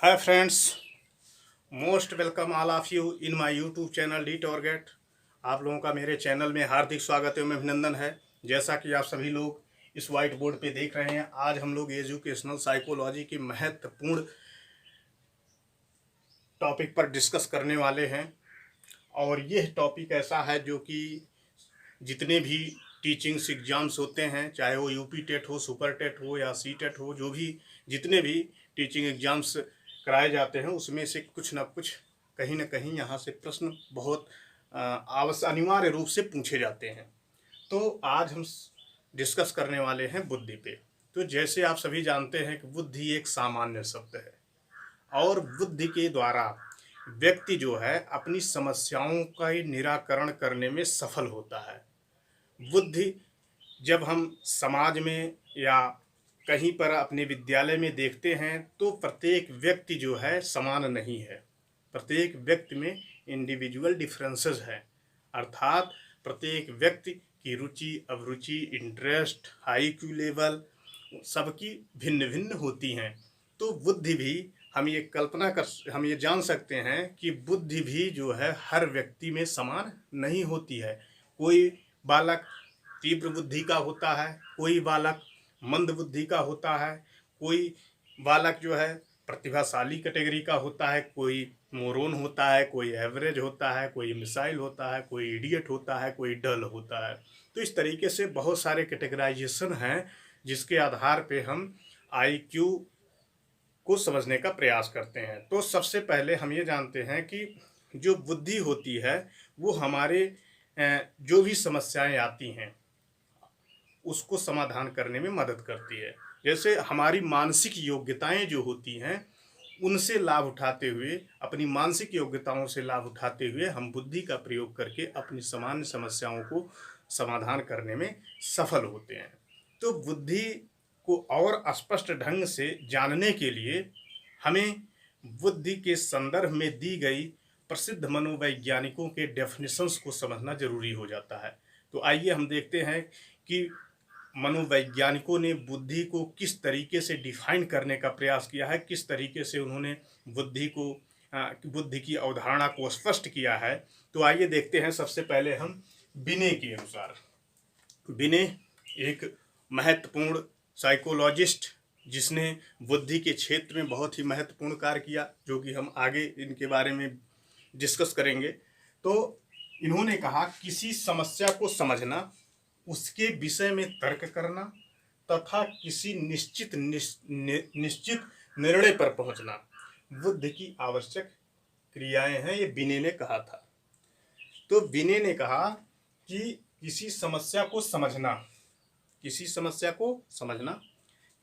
Hi friends, most welcome all of you in my YouTube channel D target. आप लोगों का मेरे channel में हार्दिक स्वागत एवं अभिनंदन है। जैसा कि आप सभी लोग इस व्हाइट बोर्ड पे देख रहे हैं, आज हम लोग एजुकेशनल साइकोलॉजी की महत्वपूर्ण टॉपिक पर डिस्कस करने वाले हैं। और यह टॉपिक ऐसा है जो कि जितने भी टीचिंग्स एग्जाम्स होते हैं, चाहे वो यूपी टेट हो, सुपर टेट हो या सी टेट हो, जो भी जितने भी टीचिंग एग्जाम्स कराए जाते हैं उसमें से कुछ ना कुछ कहीं ना कहीं यहाँ से प्रश्न बहुत अनिवार्य रूप से पूछे जाते हैं। तो आज हम डिस्कस करने वाले हैं बुद्धि पे। तो जैसे आप सभी जानते हैं कि बुद्धि एक सामान्य शब्द है और बुद्धि के द्वारा व्यक्ति जो है अपनी समस्याओं का निराकरण करने में सफल होता है। बुद्धि जब हम समाज में या कहीं पर अपने विद्यालय में देखते हैं तो प्रत्येक व्यक्ति जो है समान नहीं है। प्रत्येक व्यक्ति में इंडिविजुअल डिफरेंसेस हैं, अर्थात प्रत्येक व्यक्ति की रुचि, अभिरुचि, इंटरेस्ट, आईक्यू लेवल सबकी भिन्न भिन्न होती हैं। तो बुद्धि भी हम ये जान सकते हैं कि बुद्धि भी जो है हर व्यक्ति में समान नहीं होती है। कोई बालक तीव्र बुद्धि का होता है, कोई बालक मंद बुद्धि का होता है, कोई बालक जो है प्रतिभाशाली कैटेगरी का होता है, कोई मोरोन होता है, कोई एवरेज होता है, कोई मिसाइल होता है, कोई इडियट होता है, कोई डल होता है। तो इस तरीके से बहुत सारे कैटेगराइजेशन हैं जिसके आधार पे हम आईक्यू को समझने का प्रयास करते हैं। तो सबसे पहले हम ये जानते हैं कि जो बुद्धि होती है वो हमारे जो भी समस्याएं आती हैं उसको समाधान करने में मदद करती है। जैसे हमारी मानसिक योग्यताएं जो होती हैं उनसे लाभ उठाते हुए, अपनी मानसिक योग्यताओं से लाभ उठाते हुए हम बुद्धि का प्रयोग करके अपनी सामान्य समस्याओं को समाधान करने में सफल होते हैं। तो बुद्धि को और स्पष्ट ढंग से जानने के लिए हमें बुद्धि के संदर्भ में दी गई प्रसिद्ध मनोवैज्ञानिकों के डेफिनेशंस को समझना जरूरी हो जाता है। तो आइए हम देखते हैं कि मनोवैज्ञानिकों ने बुद्धि को किस तरीके से डिफाइन करने का प्रयास किया है, किस तरीके से उन्होंने बुद्धि की अवधारणा को स्पष्ट किया है। तो आइए देखते हैं। सबसे पहले हम बिने के अनुसार, बिने एक महत्वपूर्ण साइकोलॉजिस्ट जिसने बुद्धि के क्षेत्र में बहुत ही महत्वपूर्ण कार्य किया, जो कि हम आगे इनके बारे में डिस्कस करेंगे। तो इन्होंने कहा किसी समस्या को समझना, उसके विषय में तर्क करना तथा किसी निश्चित निर्णय पर पहुंचना बुद्धि की आवश्यक क्रियाएं हैं, ये बिने ने कहा था। तो बिने ने कहा कि किसी समस्या को समझना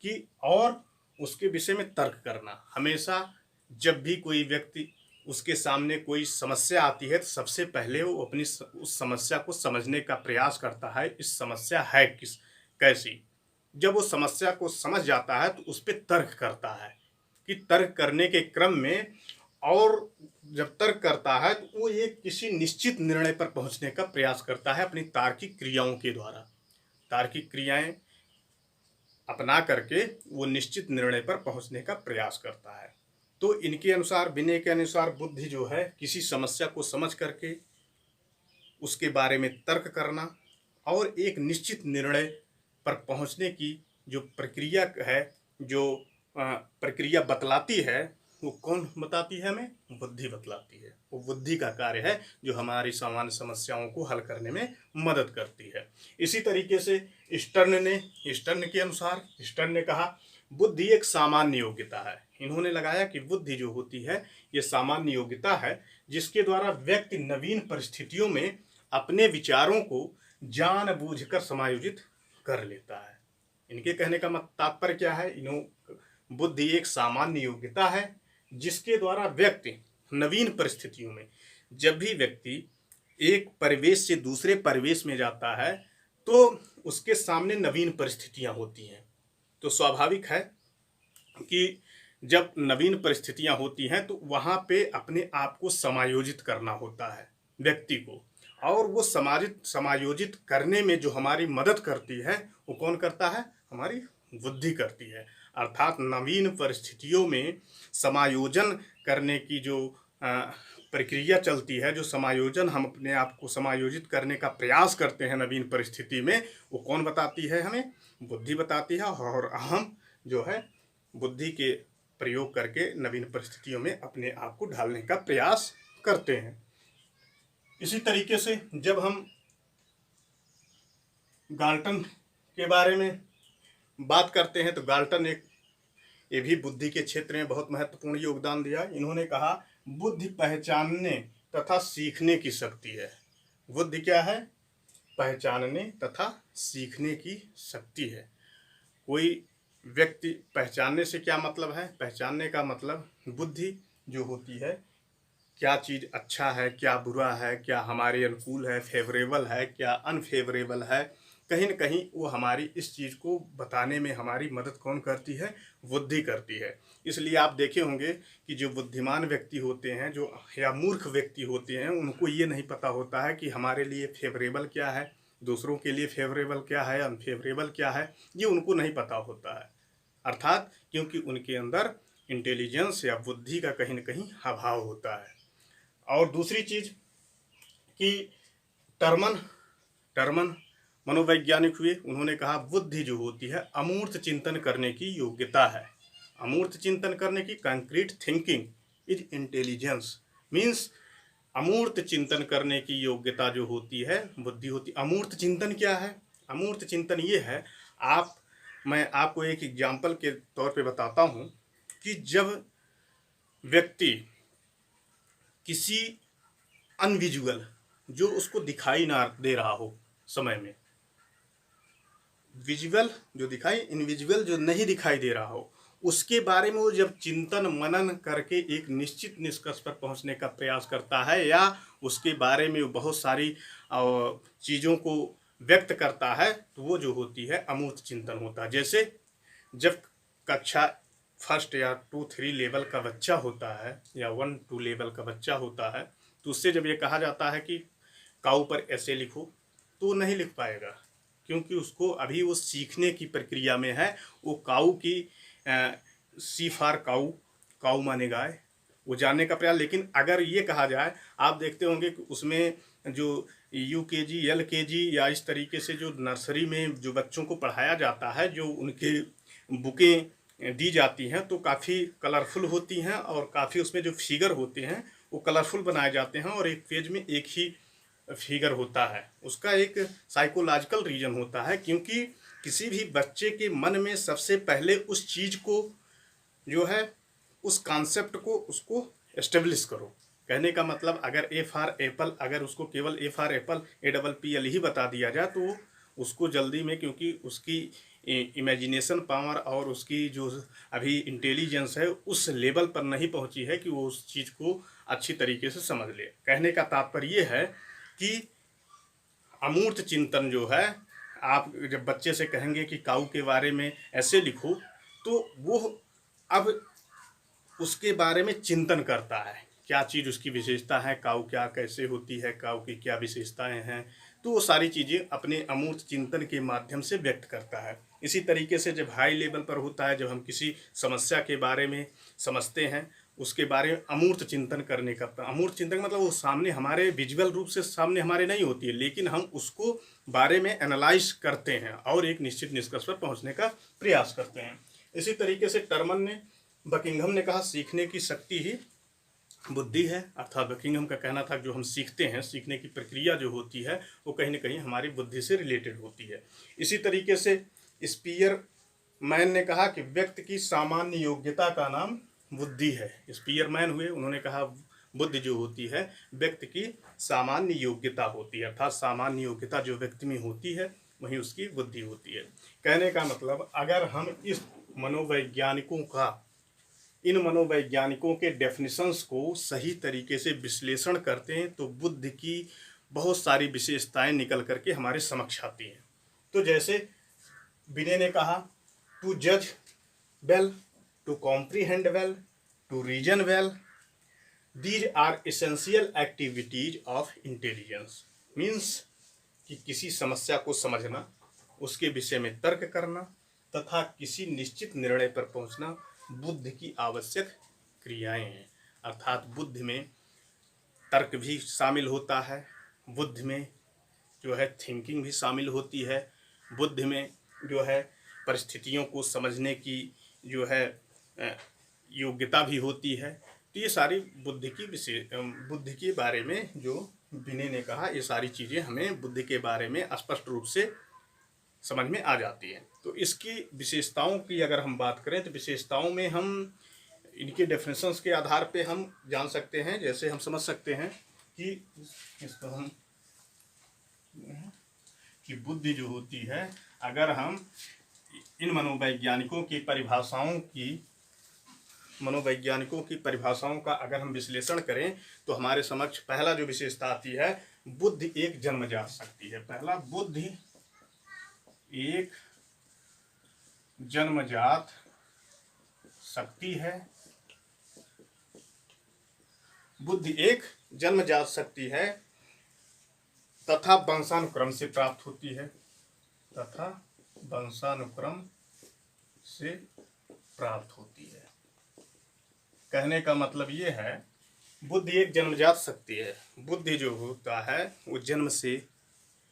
कि और उसके विषय में तर्क करना। हमेशा जब भी कोई व्यक्ति उसके सामने कोई समस्या आती है तो सबसे पहले वो अपनी उस समस्या को समझने का प्रयास करता है, इस समस्या है कैसी। जब वो समस्या को समझ जाता है तो उस पर तर्क करता है कि तर्क करने के क्रम में, और जब तर्क करता है तो वो एक किसी निश्चित निर्णय पर पहुंचने का प्रयास करता है अपनी तार्किक क्रियाओं के द्वारा। तार्किक क्रियाएं अपना करके वो निश्चित निर्णय पर पहुंचने का प्रयास करता है। तो इनके अनुसार, बिने के अनुसार, बुद्धि जो है किसी समस्या को समझ करके उसके बारे में तर्क करना और एक निश्चित निर्णय पर पहुंचने की जो प्रक्रिया है, जो प्रक्रिया बतलाती है, वो कौन बताती है? हमें बुद्धि बतलाती है। वो बुद्धि का कार्य है जो हमारी सामान्य समस्याओं को हल करने में मदद करती है। इसी तरीके से स्टर्न के अनुसार, स्टर्न ने कहा बुद्धि एक सामान्य योग्यता है। इन्होंने लगाया कि बुद्धि जो होती है ये सामान्य योग्यता है जिसके द्वारा व्यक्ति नवीन परिस्थितियों में अपने विचारों को जानबूझकर समायोजित कर लेता है। इनके कहने का तात्पर्य क्या है? बुद्धि एक सामान्य योग्यता है जिसके द्वारा व्यक्ति नवीन परिस्थितियों में, जब भी व्यक्ति एक परिवेश से दूसरे परिवेश में जाता है तो उसके सामने नवीन परिस्थितियां होती हैं। तो स्वाभाविक है कि जब नवीन परिस्थितियां होती हैं तो वहां पे अपने आप को समायोजित करना होता है व्यक्ति को, और वो समायोजित करने में जो हमारी मदद करती है वो कौन करता है? हमारी बुद्धि करती है। अर्थात नवीन परिस्थितियों में समायोजन करने की जो प्रक्रिया चलती है, जो समायोजन हम अपने आप को समायोजित करने का प्रयास करते हैं नवीन परिस्थिति में, वो कौन बताती है? हमें बुद्धि बताती है। और हम जो है बुद्धि के प्रयोग करके नवीन परिस्थितियों में अपने आप को ढालने का प्रयास करते हैं। इसी तरीके से जब हम गाल्टन के बारे में बात करते हैं तो गाल्टन ये भी बुद्धि के क्षेत्र में बहुत महत्वपूर्ण योगदान दिया। इन्होंने कहा बुद्धि पहचानने तथा सीखने की शक्ति है। बुद्धि क्या है? पहचानने तथा सीखने की शक्ति है। कोई व्यक्ति, पहचानने से क्या मतलब है? पहचानने का मतलब बुद्धि जो होती है, क्या चीज़ अच्छा है, क्या बुरा है, क्या हमारे अनुकूल है, फेवरेबल है, क्या अनफेवरेबल है, कहीं न कहीं वो हमारी इस चीज़ को बताने में हमारी मदद कौन करती है? बुद्धि करती है। इसलिए आप देखे होंगे कि जो बुद्धिमान व्यक्ति होते हैं, जो या मूर्ख व्यक्ति होते हैं, उनको ये नहीं पता होता है कि हमारे लिए फेवरेबल क्या है, दूसरों के लिए फेवरेबल क्या है, अनफेवरेबल क्या है, ये उनको नहीं पता होता है। अर्थात क्योंकि उनके अंदर इंटेलिजेंस या बुद्धि का कहीं न कहीं अभाव होता है। और दूसरी चीज़ कि टर्मन मनोवैज्ञानिक हुए, उन्होंने कहा बुद्धि जो होती है अमूर्त चिंतन करने की योग्यता है। अमूर्त चिंतन करने की, concrete thinking is intelligence. Means अमूर्त चिंतन करने की योग्यता जो होती है बुद्धि होती। अमूर्त चिंतन क्या है? अमूर्त चिंतन ये है, मैं आपको एक एग्जाम्पल के तौर पे बताता हूँ कि जब व्यक्ति किसी अनविजुअल, जो उसको दिखाई ना दे रहा हो समय में, विजुअल जो दिखाई, इनविजुअल जो नहीं दिखाई दे रहा हो, उसके बारे में वो जब चिंतन मनन करके एक निश्चित निष्कर्ष पर पहुंचने का प्रयास करता है, या उसके बारे में वो बहुत सारी चीज़ों को व्यक्त करता है, तो वो जो होती है अमूर्त चिंतन होता है। जैसे जब कक्षा 1 या 2-3 लेवल का बच्चा होता है, या 1-2 लेवल का बच्चा होता है, तो उससे जब ये कहा जाता है कि काऊ पर ऐसे लिखो, तो वो नहीं लिख पाएगा, क्योंकि उसको अभी वो सीखने की प्रक्रिया में है। वो काऊ की सी फॉर काऊ, काऊ माने गाय, वो जानने का प्रयास। लेकिन अगर ये कहा जाए, आप देखते होंगे कि उसमें जो UKG LKG या इस तरीके से जो नर्सरी में जो बच्चों को पढ़ाया जाता है, जो उनके बुकें दी जाती हैं, तो काफ़ी कलरफुल होती हैं और काफ़ी उसमें जो फिगर होते हैं वो कलरफुल बनाए जाते हैं, और एक पेज में एक ही फिगर होता है। उसका एक साइकोलॉजिकल रीजन होता है, क्योंकि किसी भी बच्चे के मन में सबसे पहले उस चीज़ को जो है, उस कॉन्सेप्ट को उसको एस्टेब्लिश करो। कहने का मतलब, अगर ए फॉर एप्पल, अगर उसको केवल ए फॉर एप्पल APPL ही बता दिया जाए, तो उसको जल्दी में, क्योंकि उसकी इमेजिनेशन पावर और उसकी जो अभी इंटेलिजेंस है उस लेवल पर नहीं पहुंची है कि वो उस चीज़ को अच्छी तरीके से समझ ले। कहने का तात्पर्य ये है कि अमूर्त चिंतन जो है, आप जब बच्चे से कहेंगे कि काऊ के बारे में ऐसे लिखो, तो वो अब उसके बारे में चिंतन करता है, क्या चीज़ उसकी विशेषता है, काऊ क्या कैसे होती है, काऊ की क्या विशेषताएं हैं, तो वो सारी चीज़ें अपने अमूर्त चिंतन के माध्यम से व्यक्त करता है। इसी तरीके से जब हाई लेवल पर होता है, जब हम किसी समस्या के बारे में समझते हैं, उसके बारे में अमूर्त चिंतन करने का, अमूर्त चिंतन मतलब वो सामने हमारे विजुअल रूप से सामने हमारे नहीं होती है, लेकिन हम उसको बारे में एनालाइज करते हैं और एक निश्चित निष्कर्ष पर पहुंचने का प्रयास करते हैं। इसी तरीके से बकिंघम ने कहा सीखने की शक्ति ही बुद्धि है। अर्थात बकिंघम का कहना था जो हम सीखते हैं, सीखने की प्रक्रिया जो होती है वो कहीं न कहीं हमारी बुद्धि से रिलेटेड होती है। इसी तरीके से स्पीयरमैन ने कहा कि व्यक्ति की सामान्य योग्यता का नाम बुद्धि है। स्पीयरमैन हुए, उन्होंने कहा बुद्धि जो होती है व्यक्ति की सामान्य योग्यता होती है, अर्थात सामान्य योग्यता जो व्यक्ति में होती है वहीं उसकी बुद्धि होती है। कहने का मतलब, अगर हम इन मनोवैज्ञानिकों के डेफिनेशंस को सही तरीके से विश्लेषण करते हैं, तो बुद्धि की बहुत सारी विशेषताएं निकल करके हमारे समक्ष आती हैं। तो जैसे बिने ने कहा, टू जज well, to comprehend well, to reason well, these are essential activities of intelligence. Means कि किसी समस्या को समझना, उसके विषय में तर्क करना, तथा किसी निश्चित निर्णय पर पहुंचना बुद्धि की आवश्यक क्रियाएं हैं। अर्थात बुद्धि में तर्क भी शामिल होता है, बुद्धि में जो है थिंकिंग भी शामिल होती है, बुद्धि में जो है परिस्थितियों को समझने की जो है योग्यता भी होती है। तो ये सारी बुद्धि के बारे में जो विनय ने कहा, ये सारी चीज़ें हमें बुद्धि के बारे में स्पष्ट रूप से समझ में आ जाती है। तो इसकी विशेषताओं की अगर हम बात करें तो विशेषताओं में हम इनके डेफिनेशंस के आधार पे हम जान सकते हैं। जैसे हम समझ सकते हैं कि इसको हम कि बुद्धि जो होती है, अगर हम इन मनोवैज्ञानिकों की परिभाषाओं का अगर हम विश्लेषण करें तो हमारे समक्ष पहला जो विशेषता आती है, बुद्धि एक जन्मजात शक्ति है। पहला, बुद्धि एक जन्मजात शक्ति है। बुद्धि एक जन्मजात शक्ति है तथा वंशानुक्रम से प्राप्त होती है, कहने का मतलब ये है, बुद्धि एक जन्मजात शक्ति है। बुद्धि जो होता है वो जन्म से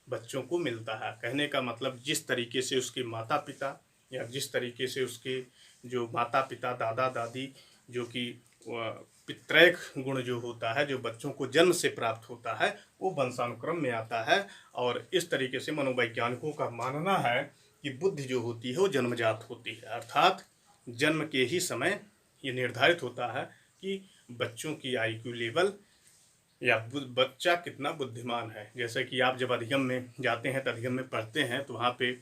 बच्चों को मिलता है। कहने का मतलब जिस तरीके से उसके माता पिता या जिस तरीके से उसके जो माता पिता दादा दादी जो कि पितृक गुण जो होता है जो बच्चों को जन्म से प्राप्त होता है वो वंशानुक्रम में आता है। और इस तरीके से मनोवैज्ञानिकों का मानना है कि बुद्धि जो होती है वो जन्मजात होती है। अर्थात जन्म के ही समय ये निर्धारित होता है कि बच्चों की IQ लेवल या बच्चा कितना बुद्धिमान है। जैसे कि आप जब अधिगम में जाते हैं तो अधिगम में पढ़ते हैं तो वहाँ पे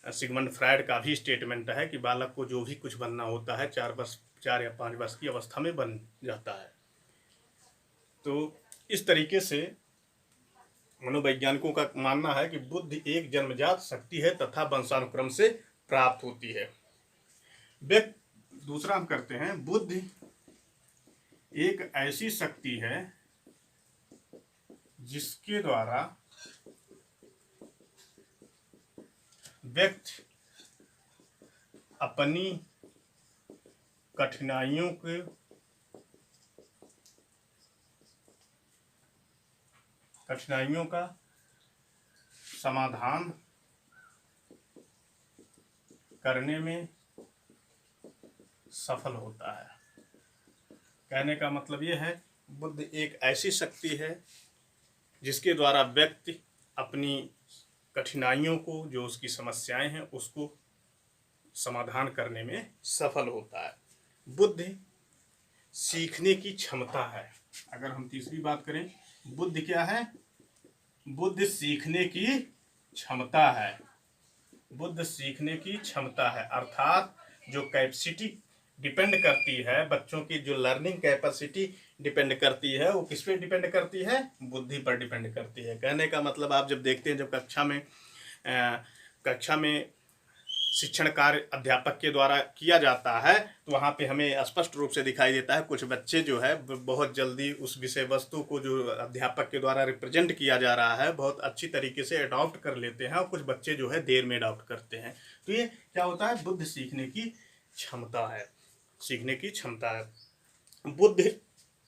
सिगमंड फ्रायड का भी स्टेटमेंट है कि बालक को जो भी कुछ बनना होता है 4 या 5 वर्ष की अवस्था में बन जाता है। तो इस तरीके से मनोवैज्ञानिकों का मानना है कि बुद्धि एक जन्मजात शक्ति है तथा वंशानुक्रम से प्राप्त होती है। दूसरा हम करते हैं, बुद्धि एक ऐसी शक्ति है जिसके द्वारा व्यक्ति अपनी कठिनाइयों का समाधान करने में सफल होता है। कहने का मतलब ये है, बुद्धि एक ऐसी शक्ति है जिसके द्वारा व्यक्ति अपनी कठिनाइयों को, जो उसकी समस्याएं हैं, उसको समाधान करने में सफल होता है। बुद्धि सीखने की क्षमता है। अगर हम तीसरी बात करें, बुद्धि क्या है? बुद्धि सीखने की क्षमता है। बुद्धि सीखने की क्षमता है अर्थात जो कैपेसिटी डिपेंड करती है, बच्चों की जो लर्निंग कैपेसिटी डिपेंड करती है, वो किस पे डिपेंड करती है? बुद्धि पर डिपेंड करती है। कहने का मतलब आप जब देखते हैं, जब कक्षा में शिक्षण कार्य अध्यापक के द्वारा किया जाता है तो वहाँ पे हमें स्पष्ट रूप से दिखाई देता है कुछ बच्चे जो है बहुत जल्दी उस विषय वस्तु को जो अध्यापक के द्वारा रिप्रेजेंट किया जा रहा है बहुत अच्छी तरीके से अडॉप्ट कर लेते हैं, और कुछ बच्चे जो है देर में अडॉप्ट करते हैं। तो ये क्या होता है? बुद्धि सीखने की क्षमता है। सीखने की क्षमता है। बुद्धि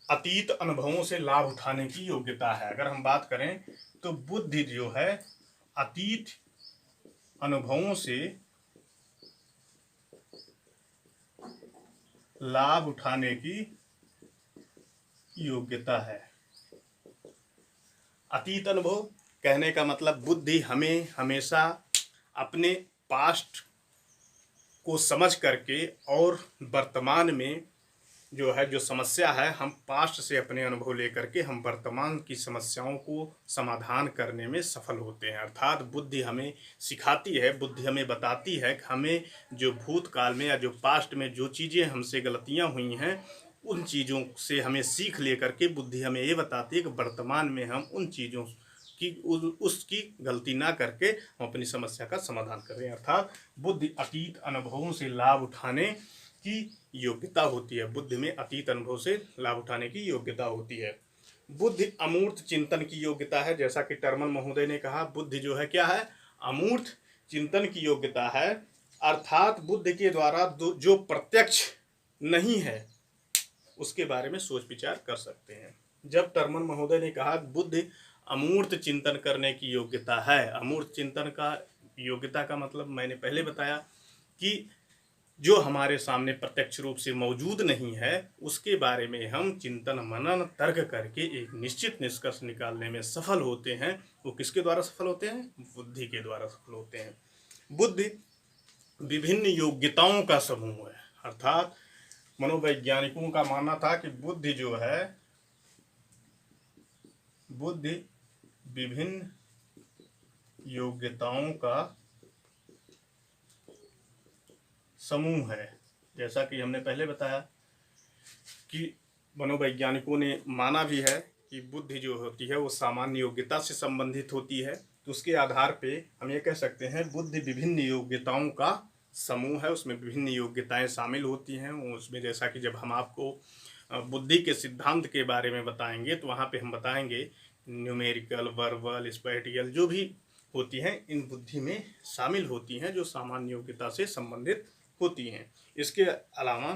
अतीत अनुभवों से लाभ उठाने की योग्यता है। अगर हम बात करें तो बुद्धि जो है अतीत अनुभवों से लाभ उठाने की योग्यता है। अतीत अनुभव कहने का मतलब बुद्धि हमें हमेशा अपने पास्ट को समझ करके और वर्तमान में जो है जो समस्या है, हम पास्ट से अपने अनुभव लेकर के हम वर्तमान की समस्याओं को समाधान करने में सफल होते हैं। अर्थात बुद्धि हमें सिखाती है, बुद्धि हमें बताती है कि हमें जो भूतकाल में या जो पास्ट में जो चीज़ें हमसे गलतियां हुई हैं उन चीज़ों से हमें सीख लेकर के बुद्धि हमें ये बताती है कि वर्तमान में हम उन चीज़ों की उसकी गलती ना करके हम अपनी समस्या का समाधान करें। अर्थात बुद्धि अतीत अनुभवों से लाभ उठाने की योग्यता होती है। बुद्धि में अतीत अनुभव से लाभ उठाने की योग्यता होती है। बुद्धि अमूर्त चिंतन की योग्यता है। जैसा कि टर्मन महोदय ने कहा, बुद्धि जो है क्या है? अमूर्त चिंतन की योग्यता है। अर्थात बुद्धि के द्वारा जो प्रत्यक्ष नहीं है उसके बारे में सोच विचार कर सकते हैं। जब टर्मन महोदय ने कहा बुद्धि अमूर्त चिंतन करने की योग्यता है, अमूर्त चिंतन का योग्यता का मतलब मैंने पहले बताया कि जो हमारे सामने प्रत्यक्ष रूप से मौजूद नहीं है उसके बारे में हम चिंतन मनन तर्क करके एक निश्चित निष्कर्ष निकालने में सफल होते हैं। वो किसके द्वारा सफल होते हैं? बुद्धि के द्वारा सफल होते हैं। बुद्धि विभिन्न योग्यताओं का समूह है। अर्थात मनोवैज्ञानिकों का मानना था कि बुद्धि जो है, बुद्धि विभिन्न योग्यताओं का समूह है। जैसा कि हमने पहले बताया कि मनोवैज्ञानिकों ने माना भी है कि बुद्धि जो होती है वो सामान्य योग्यता से संबंधित होती है। तो उसके आधार पे हम ये कह सकते हैं बुद्धि विभिन्न योग्यताओं का समूह है, उसमें विभिन्न योग्यताएं शामिल होती हैं। उसमें जैसा कि जब हम आपको बुद्धि के सिद्धांत के बारे में बताएंगे तो वहाँ पे हम बताएंगे न्यूमेरिकल, वर्बल, स्पैटियल जो भी होती हैं इन बुद्धि में शामिल होती हैं, जो सामान्य योग्यता से संबंधित होती हैं। इसके अलावा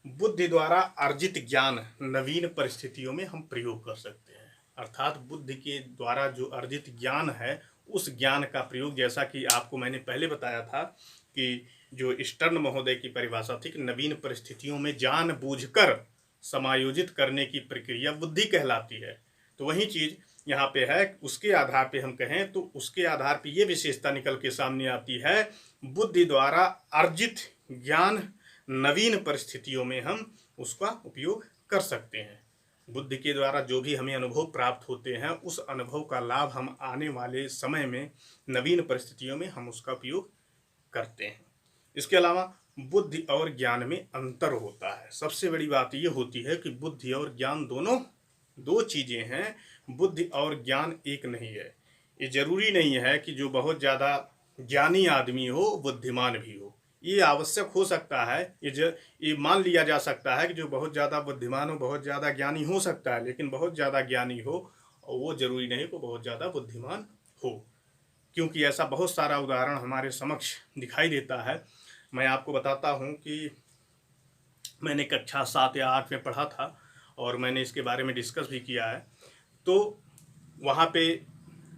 बुद्धि द्वारा अर्जित ज्ञान नवीन परिस्थितियों में हम प्रयोग कर सकते हैं। अर्थात बुद्धि के द्वारा जो अर्जित ज्ञान है उस ज्ञान का प्रयोग, जैसा कि आपको मैंने पहले बताया था कि जो स्टर्न महोदय की परिभाषा थी कि नवीन परिस्थितियों में जानबूझकर समायोजित करने की प्रक्रिया बुद्धि कहलाती है। तो वही चीज़ यहाँ पे है। उसके आधार पे हम कहें तो उसके आधार पे ये विशेषता निकल के सामने आती है, बुद्धि द्वारा अर्जित ज्ञान नवीन परिस्थितियों में हम उसका उपयोग कर सकते हैं। बुद्धि के द्वारा जो भी हमें अनुभव प्राप्त होते हैं उस अनुभव का लाभ हम आने वाले समय में नवीन परिस्थितियों में हम उसका उपयोग करते हैं। इसके अलावा बुद्धि और ज्ञान में अंतर होता है। सबसे बड़ी बात ये होती है कि बुद्धि और ज्ञान दोनों दो चीज़ें हैं, बुद्धि और ज्ञान एक नहीं है। ये जरूरी नहीं है कि जो बहुत ज़्यादा ज्ञानी आदमी हो बुद्धिमान भी हो। ये आवश्यक हो सकता है, ये मान लिया जा सकता है कि जो बहुत ज़्यादा बुद्धिमान हो बहुत ज़्यादा ज्ञानी हो सकता है, लेकिन बहुत ज़्यादा ज्ञानी हो और वो जरूरी नहीं कि बहुत ज़्यादा बुद्धिमान हो, क्योंकि ऐसा बहुत सारा उदाहरण हमारे समक्ष दिखाई देता है। मैं आपको बताता हूँ कि मैंने कक्षा 7 या 8 में पढ़ा था और मैंने इसके बारे में डिस्कस भी किया है। तो वहाँ पे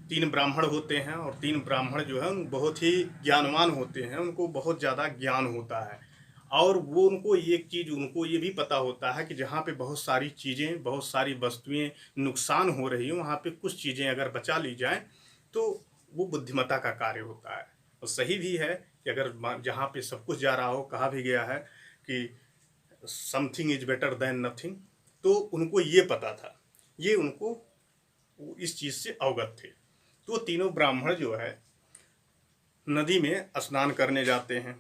3 ब्राह्मण होते हैं और 3 ब्राह्मण जो है बहुत ही ज्ञानवान होते हैं, उनको बहुत ज़्यादा ज्ञान होता है और वो उनको एक चीज़ उनको ये भी पता होता है कि जहाँ पे बहुत सारी चीज़ें, बहुत सारी वस्तुएं नुकसान हो रही हैं, वहाँ पे कुछ चीज़ें अगर बचा ली जाएं तो वो बुद्धिमत्ता का कार्य होता है। और सही भी है कि अगर जहाँ पे सब कुछ जा रहा हो, कहा भी गया है कि something is better than nothing, तो उनको ये पता था, ये उनको इस चीज़ से अवगत थे। तो तीनों ब्राह्मण जो है नदी में स्नान करने जाते हैं।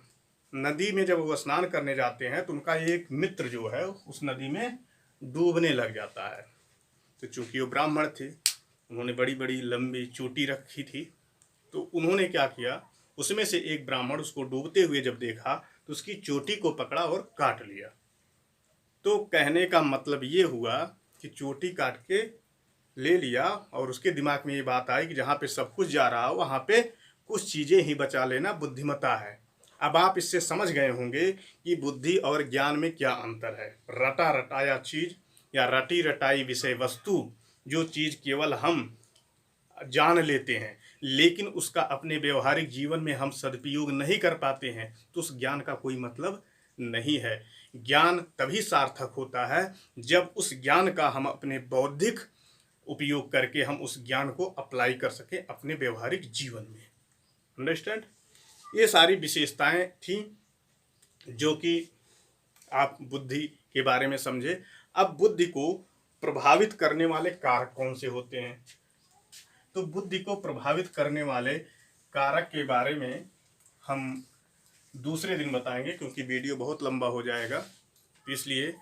नदी में जब वो स्नान करने जाते हैं तो उनका एक मित्र जो है उस नदी में डूबने लग जाता है। तो चूंकि वो ब्राह्मण थे, उन्होंने बड़ी बड़ी लंबी चोटी रखी थी, तो उन्होंने क्या किया, उसमें से एक ब्राह्मण उसको डूबते हुए जब देखा तो उसकी चोटी को पकड़ा और काट लिया। तो कहने का मतलब ये हुआ कि चोटी काट के ले लिया और उसके दिमाग में ये बात आई कि जहाँ पे सब कुछ जा रहा हो वहाँ पे कुछ चीज़ें ही बचा लेना बुद्धिमत्ता है। अब आप इससे समझ गए होंगे कि बुद्धि और ज्ञान में क्या अंतर है। रटा रटाया चीज़ या रटी रटाई विषय वस्तु, जो चीज़ केवल हम जान लेते हैं लेकिन उसका अपने व्यवहारिक जीवन में हम सदुपयोग नहीं कर पाते हैं, तो उस ज्ञान का कोई मतलब नहीं है। ज्ञान तभी सार्थक होता है जब उस ज्ञान का हम अपने बौद्धिक उपयोग करके हम उस ज्ञान को अप्लाई कर सकें अपने व्यवहारिक जीवन में। अंडरस्टैंड? ये सारी विशेषताएं थी जो कि आप बुद्धि के बारे में समझे। अब बुद्धि को प्रभावित करने वाले कारक कौन से होते हैं? तो बुद्धि को प्रभावित करने वाले कारक के बारे में हम दूसरे दिन बताएंगे, क्योंकि वीडियो बहुत लंबा हो जाएगा, इसलिए